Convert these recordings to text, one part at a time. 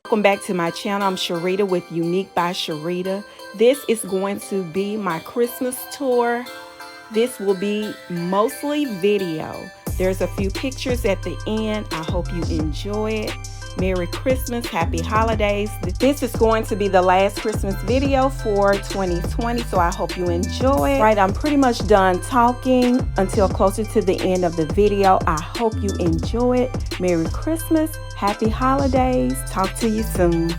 Welcome back to my channel. I'm Sharita with Unique by Sharita. This is going to be my Christmas tour. This will be mostly video. There's a few pictures at the end. I hope you enjoy it. Merry Christmas, Happy Holidays. This is going to be the last Christmas video for 2020, so I hope you enjoy it. Right, I'm pretty much done talking until closer to the end of the video. I hope you enjoy it. Merry Christmas, Happy Holidays. Talk to you soon.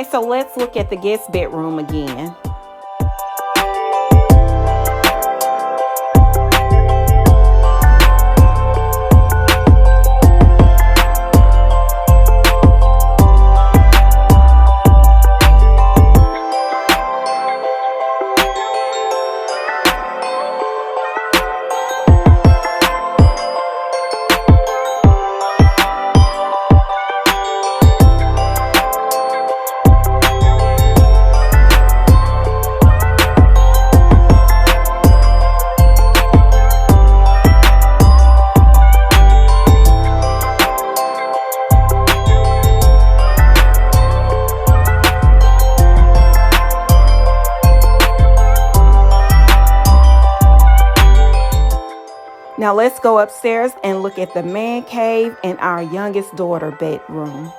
so let's look at the guest bedroom again. Now let's go upstairs and look at the man cave and our youngest daughter bedroom.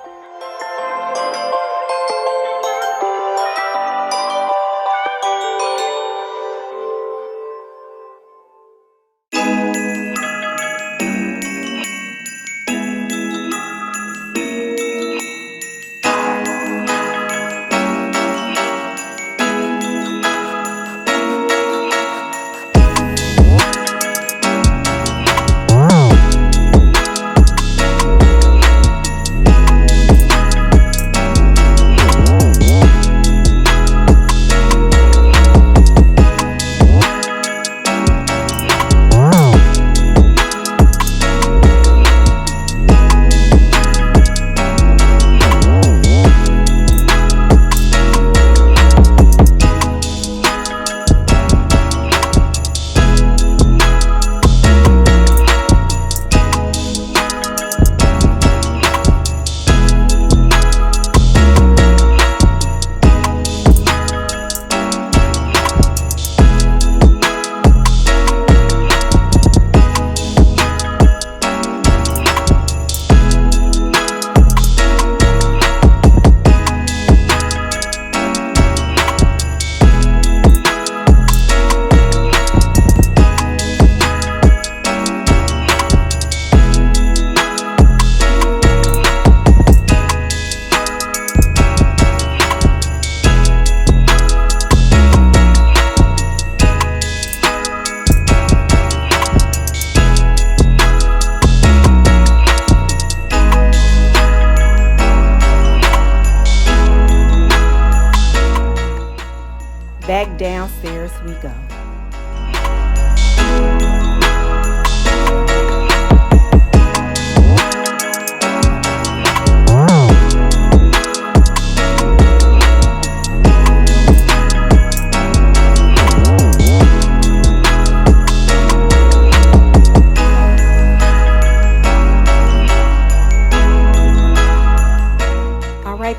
Back downstairs we go.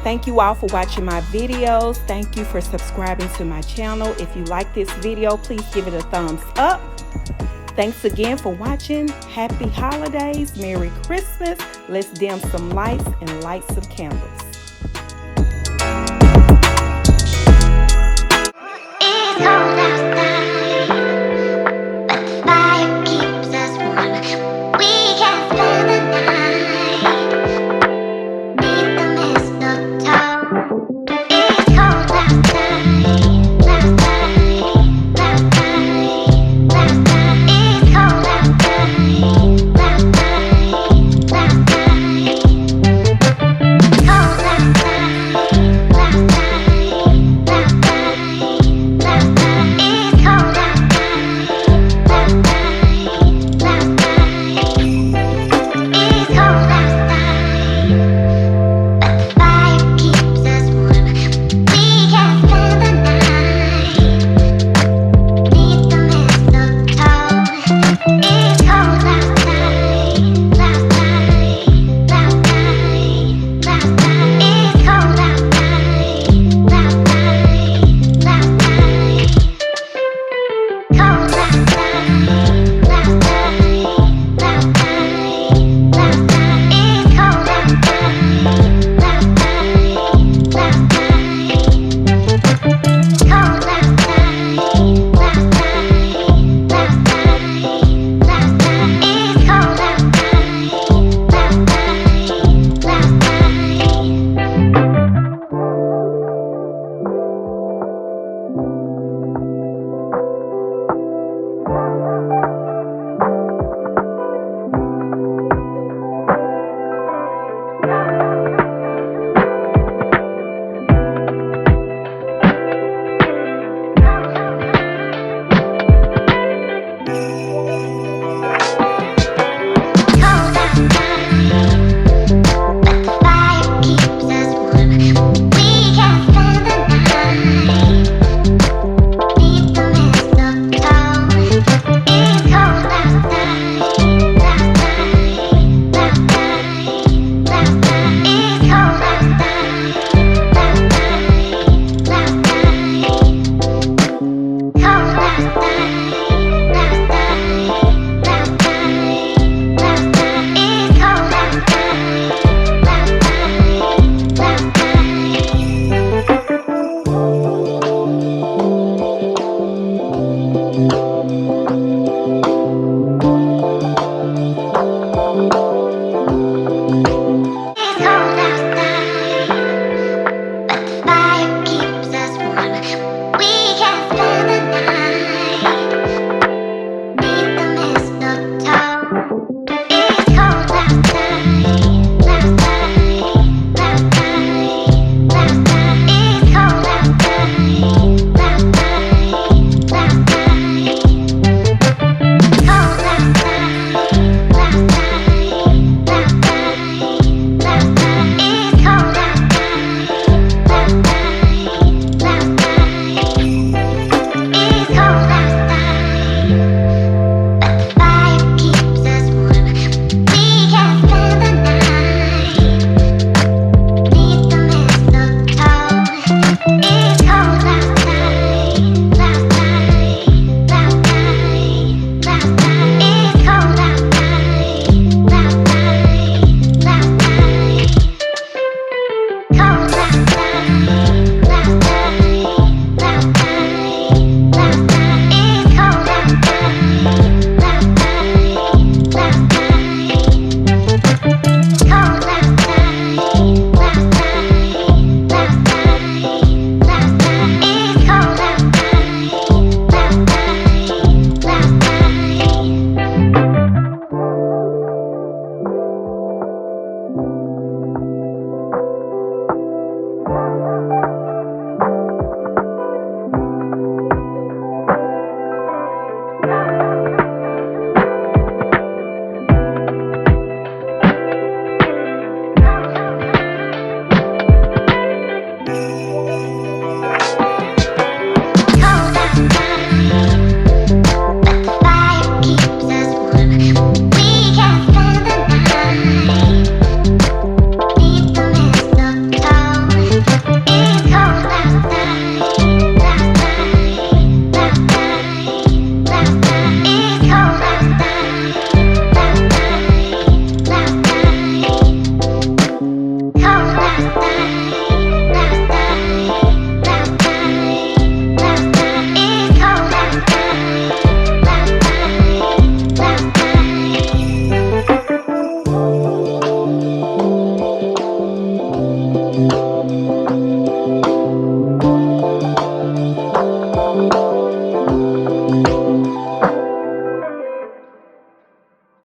Thank you all for watching my videos. Thank you for subscribing to my channel. If you like this video, please give it a thumbs up. Thanks again for watching. Happy holidays. Merry Christmas. Let's dim some lights and light some candles. It's cold outside, but the fire keeps us warm. We can spend the night beneath the mistletoe. It's cold outside, outside, outside, outside. It's cold outside, outside, outside. Cold outside.